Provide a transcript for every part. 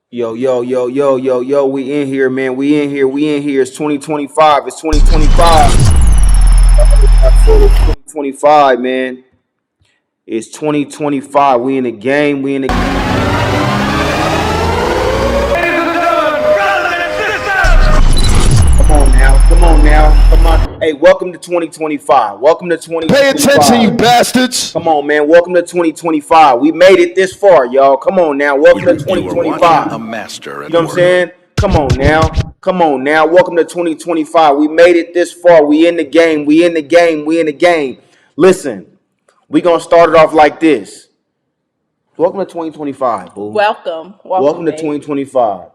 Yo, yo, yo, yo, yo, yo, we in here, man. We in here. We in here. It's 2025. It's 2025. It's 2025, man. It's 2025. We in the game. We in the Come on now. Come on now. Come on. Hey, welcome to 2025. Welcome to Pay attention, you 2025. bastards. Come on, man. Welcome to 2025. We made it this far, y'all. Come on now. Welcome to You are watching 2025. a master You at know what I'm work. saying? Come on now. Come on now. Welcome to 2025. We made it this far. We in the game. We in the game. We in the game. Listen, we gonna start it off like this. Welcome to 2025, boo. Welcome, Welcome to babe. 2025.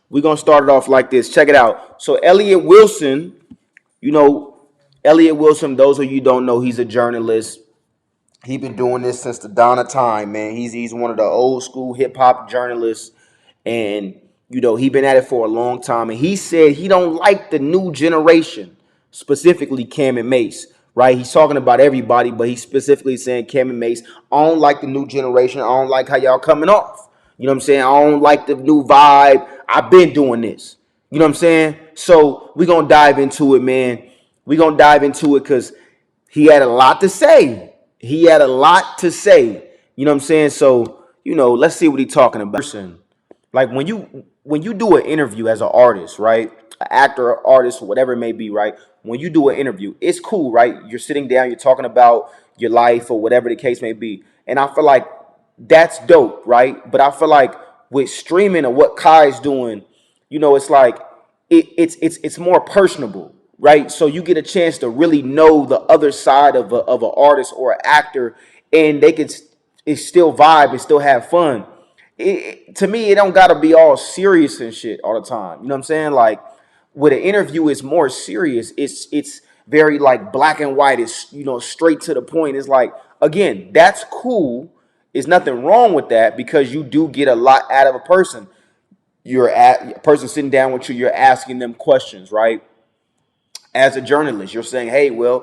We gonna start it off like this. Check it out. So Elliott Wilson, you know, Elliott Wilson, those of you who don't know, he's a journalist. He been doing this since the dawn of time, man. He's one of the old school hip hop journalists, and he been at it for a long time. And he said he don't like the new generation, specifically Cam and Mase. Right? He's talking about everybody, but he's specifically saying Cam and Mase. I don't like the new generation. I don't like how y'all coming off. You know what I'm saying? I don't like the new vibe. I've been doing this. You know what I'm saying? So we gonna dive into it, man. We gonna dive into it because he had a lot to say. He had a lot to say. You know what I'm saying? So, let's see what he's talking about. Like when you do an interview as an artist, right? An actor, artist, whatever it may be, right? When you do an interview, it's cool, right? You're sitting down, you're talking about your life or whatever the case may be. And I feel like that's dope, right? But I feel like with streaming and what Kai's doing, it's like it's more personable, right? So you get a chance to really know the other side of an artist or an actor, and they can it's still vibe and still have fun. To me, it don't gotta be all serious and shit all the time. You know what I'm saying? Like with an interview, it's more serious. It's very like black and white. It's straight to the point. It's like again, that's cool. There's nothing wrong with that because you do get a lot out of a person. You're at a person sitting down with you. You're asking them questions, right? As a journalist, you're saying, "Hey, well,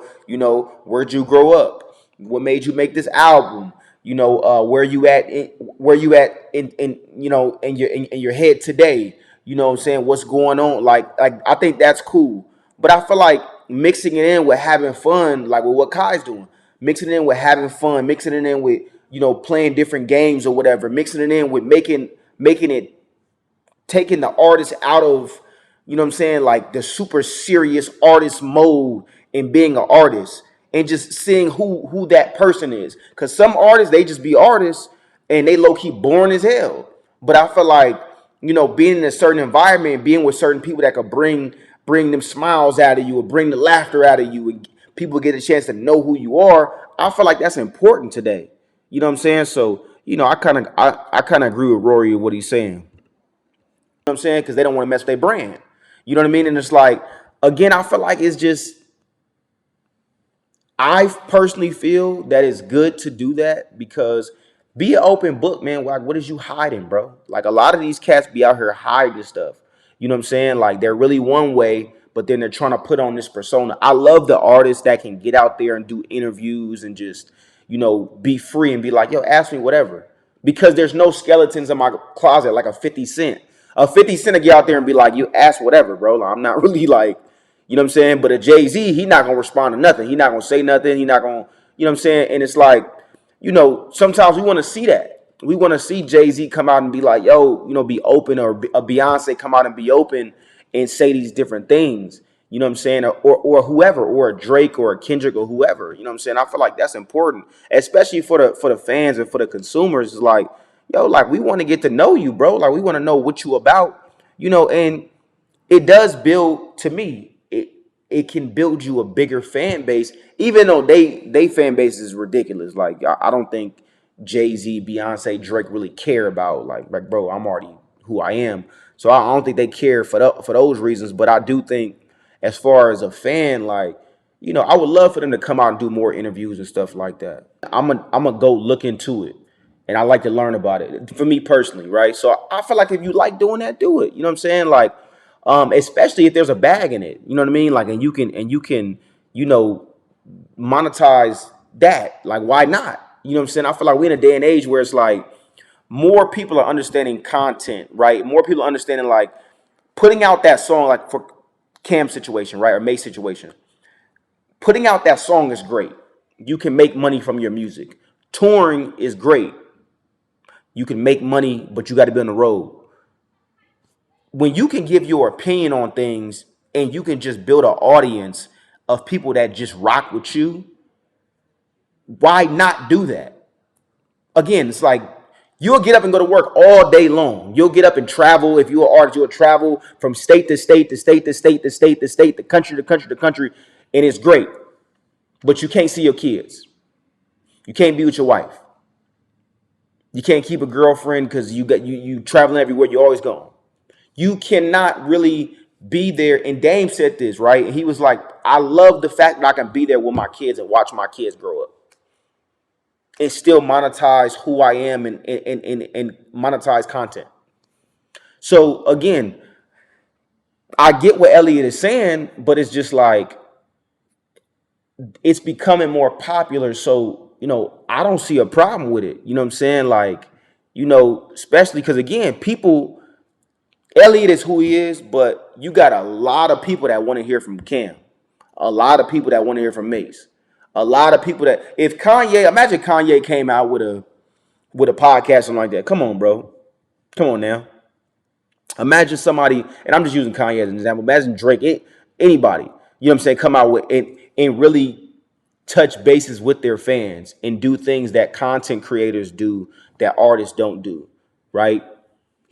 where'd you grow up? What made you make this album? Where you at? Where you at in your head today? You know what I'm saying? What's going on? Like I think that's cool. But I feel like mixing it in with having fun, like with what Kai's doing, mixing it in with having fun, mixing it in with playing different games or whatever, mixing it in with making it taking the artist out of, what I'm saying, like the super serious artist mode and being an artist and just seeing who that person is. Cause some artists, they just be artists and they low key boring as hell. But I feel like, being in a certain environment, being with certain people that could bring them smiles out of you or bring the laughter out of you and people get a chance to know who you are. I feel like that's important today. You know what I'm saying? So, I kind of agree with Rory with what he's saying. What I'm saying? Because they don't want to mess with their brand. You know what I mean? And it's like, again, I feel like it's just, I personally feel that it's good to do that because be an open book, man. Like, what is you hiding, bro? Like, a lot of these cats be out here hiding stuff. You know what I'm saying? Like, they're really one way, but then they're trying to put on this persona. I love the artists that can get out there and do interviews and just, be free and be like, yo, ask me whatever. Because there's no skeletons in my closet like a 50 Cent. A 50 Cent to get out there and be like, you ask whatever, bro. Like, I'm not really like, you know what I'm saying? But a Jay-Z, he not gonna respond to nothing. He not gonna say nothing. He not gonna, you know what I'm saying? And it's like, sometimes we want to see that. We want to see Jay-Z come out and be like, yo, be open, or a Beyonce come out and be open and say these different things. You know what I'm saying? Or whoever, or a Drake or a Kendrick or whoever. You know what I'm saying? I feel like that's important, especially for the fans and for the consumers. It's like, yo, like we want to get to know you, bro. Like we want to know what you about, and it does build, to me, it can build you a bigger fan base, even though they fan base is ridiculous. Like I don't think Jay-Z, Beyonce, Drake really care about like bro, I'm already who I am. So I don't think they care for those reasons. But I do think, as far as a fan, like, I would love for them to come out and do more interviews and stuff like that. I'm gonna go look into it, and I like to learn about it. For me personally, right? So I feel like if you like doing that, do it. You know what I'm saying? Like, especially if there's a bag in it. You know what I mean? Like, and you can monetize that. Like, why not? You know what I'm saying? I feel like we're in a day and age where it's like, more people are understanding content, right? More people are understanding like putting out that song, like for Cam's situation, right, or May's situation. Putting out that song is great. You can make money from your music. Touring is great. You can make money, but you got to be on the road. When you can give your opinion on things and you can just build an audience of people that just rock with you, why not do that? Again, it's like you'll get up and go to work all day long. You'll get up and travel. If you're an artist, you'll travel from state to state to state to state to state to state, to country to country to country, and it's great. But you can't see your kids. You can't be with your wife. You can't keep a girlfriend because you traveling everywhere. You're always gone. You cannot really be there. And Dame said this, right? And he was like, I love the fact that I can be there with my kids and watch my kids grow up and still monetize who I am and monetize content. So again, I get what Elliott is saying, but it's just like it's becoming more popular. So, I don't see a problem with it. You know what I'm saying? Like, especially because again, people, Elliott is who he is, but you got a lot of people that want to hear from Cam, a lot of people that want to hear from Mase, a lot of people that imagine Kanye came out with a podcast, something like that. Come on, bro. Come on now. Imagine somebody, and I'm just using Kanye as an example. Imagine Drake, anybody, you know what I'm saying, come out with and really touch bases with their fans and do things that content creators do that artists don't do, right?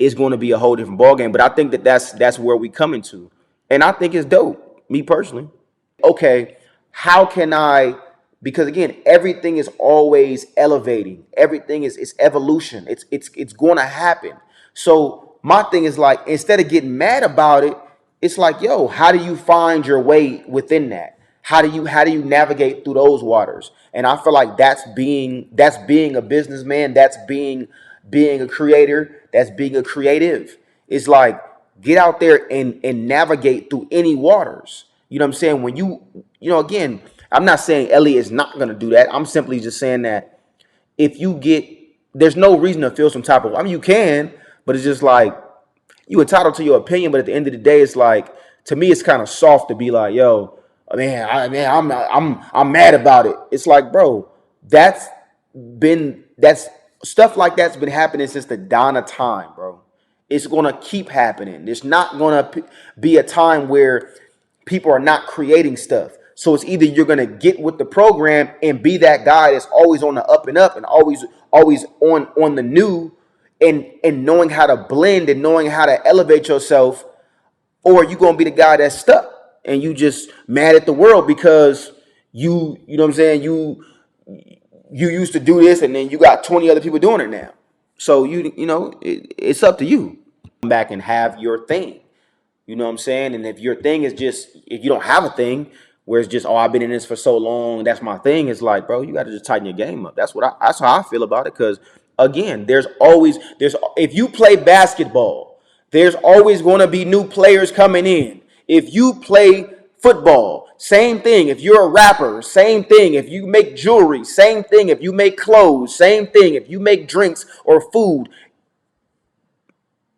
It's going to be a whole different ballgame. But I think that's where we come into. And I think it's dope, me personally. Okay, how can I, because again, everything is always elevating. Everything is evolution. It's going to happen. So my thing is like, instead of getting mad about it, it's like, yo, how do you find your way within that? How do you navigate through those waters? And I feel like that's being a businessman, that's being a creator, that's being a creative. It's like get out there and navigate through any waters. You know what I'm saying? When again, I'm not saying Elliott is not gonna do that. I'm simply just saying that if you get, there's no reason to feel some type of, I mean, you can, but it's just like you entitled to your opinion. But at the end of the day, it's like, to me, it's kind of soft to be like, yo, I'm mad about it. It's like, bro, that's stuff like that's been happening since the dawn of time, bro. It's gonna keep happening. There's not gonna be a time where people are not creating stuff. So it's either you're gonna get with the program and be that guy that's always on the up and up and always on the new and knowing how to blend and knowing how to elevate yourself, or you gonna be the guy that's stuck and you just mad at the world because you know what I'm saying, you used to do this and then you got 20 other people doing it now. So it's up to you. Come back and have your thing. You know what I'm saying? And if your thing is just, if you don't have a thing where it's just, oh, I've been in this for so long, that's my thing, it's like, bro, you got to just tighten your game up. That's how I feel about it. Because again, if you play basketball, there's always going to be new players coming in. If you play football, same thing. If you're a rapper, same thing. If you make jewelry, same thing. If you make clothes, same thing. If you make drinks or food,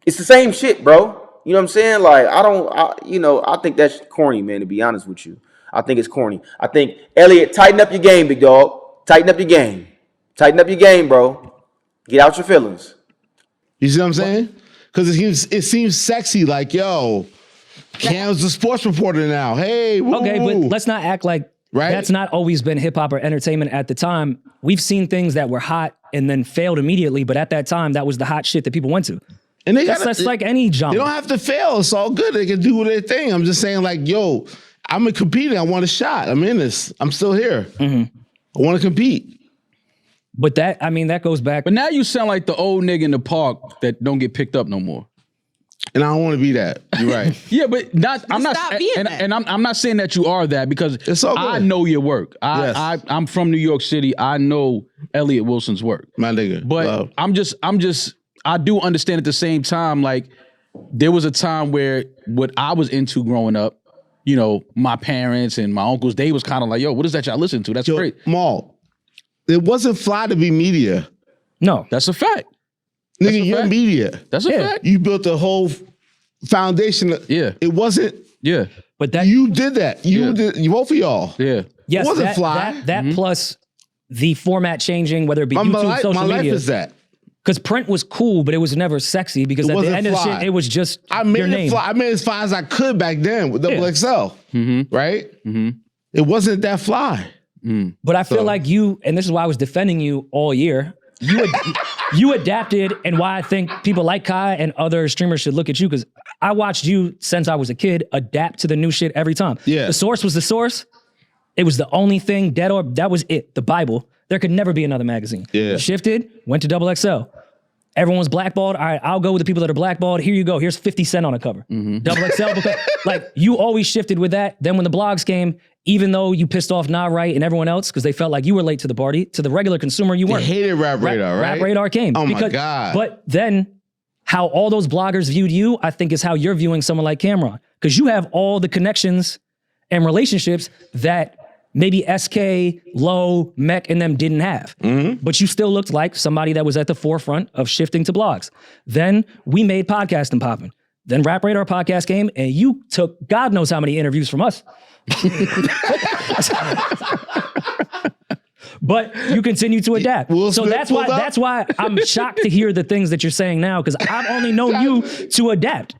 it's the same shit, bro. You know what I'm saying? Like, I think that's corny, man, to be honest with you. I think it's corny. I think, Elliott, tighten up your game, big dog. Tighten up your game. Tighten up your game, bro. Get out your feelings. You see what I'm saying? Because it seems sexy, like, yo, Cam's the sports reporter now. Hey, woo. Okay, but let's not act like that's not always been hip hop or entertainment at the time. We've seen things that were hot and then failed immediately, but at that time, that was the hot shit that people went to. And that's like any genre. They don't have to fail. It's all good. They can do their thing. I'm just saying, like, yo, I'm competing. I want a shot. I'm in this. I'm still here. Mm-hmm. I want to compete. But that goes back. But now you sound like the old nigga in the park that don't get picked up no more. And I don't want to be that. You're right. Yeah, but I'm not saying that you are that, because it's all good. I know your work. I'm from New York City. I know Elliott Wilson's work. My nigga. But love. I do understand at the same time, like, there was a time where what I was into growing up, my parents and my uncles, they was kind of like, yo, what is that y'all listen to? That's great. Maul, it wasn't fly to be media. No. That's a fact. Nigga, you're media. That's a fact. You built a whole foundation. It wasn't. Yeah. But that you did that. You did. You both of y'all. Yeah. Yes, it wasn't fly. That plus the format changing, whether it be YouTube, social my media. life is that. Because print was cool, but it was never sexy. Because at the end of the shit, it was just I made your name. I made as fly as I could back then with double XL. Right? It wasn't that fly. But I feel like you, and this is why I was defending you all year. You adapted, and why I think people like Kai and other streamers should look at you, because I watched you since I was a kid adapt to the new shit every time. Yeah. The source was the source. It was the only thing, that was it, the Bible. There could never be another magazine. Yeah. You shifted, went to double XL. Everyone was blackballed. All right, I'll go with the people that are blackballed. Here you go. Here's 50 Cent on a cover. Double XL, because like you always shifted with that. Then when the blogs came, even though you pissed off Nah Right and everyone else because they felt like you were late to the party, to the regular consumer, you weren't. They hated Rap Radar, right? Rap Radar came. Oh my God. But then how all those bloggers viewed you, I think is how you're viewing someone like Cameron. Because you have all the connections and relationships that maybe SK, Low, Mech, and them didn't have. But you still looked like somebody that was at the forefront of shifting to blogs. Then we made podcasting popping. Then Rap Radar podcast came, and you took God knows how many interviews from us. But you continue to adapt. So that's why I'm shocked to hear the things that you're saying now, because I've only known you to adapt.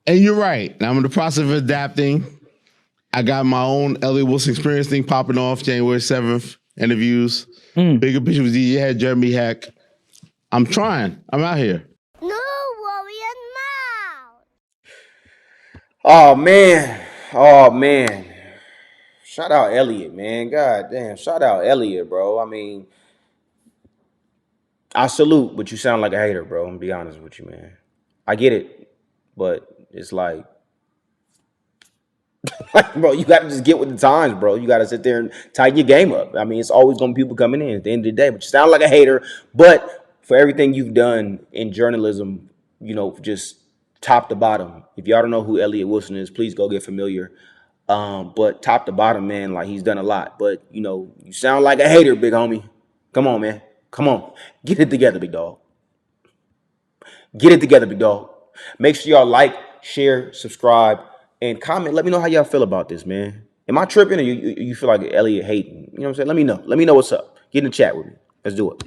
And you're right. Now I'm in the process of adapting. I got my own Elliott Wilson experience thing popping off January 7th. Interviews. Bigger picture with DJ Head, Jeremy Hack. I'm trying. I'm out here. No worry now. Oh man. Shout out Elliott, man. God damn. Shout out Elliott, bro. I mean, I salute, but you sound like a hater, bro. I'm gonna be honest with you, man. I get it, but it's like, bro, you gotta just get with the times, bro. You gotta sit there and tighten your game up. I mean, it's always gonna be people coming in at the end of the day, but you sound like a hater. But for everything you've done in journalism, you know, just top to bottom. If y'all don't know who Elliott Wilson is, please go get familiar. But top to bottom, man, like he's done a lot. But you know, you sound like a hater, big homie. Come on, man. Come on. Get it together, big dog. Get it together, big dog. Make sure y'all like, share, subscribe, and comment. Let me know how y'all feel about this, man. Am I tripping or you feel like Elliott hating? You know what I'm saying? Let me know. Let me know what's up. Get in the chat with me. Let's do it.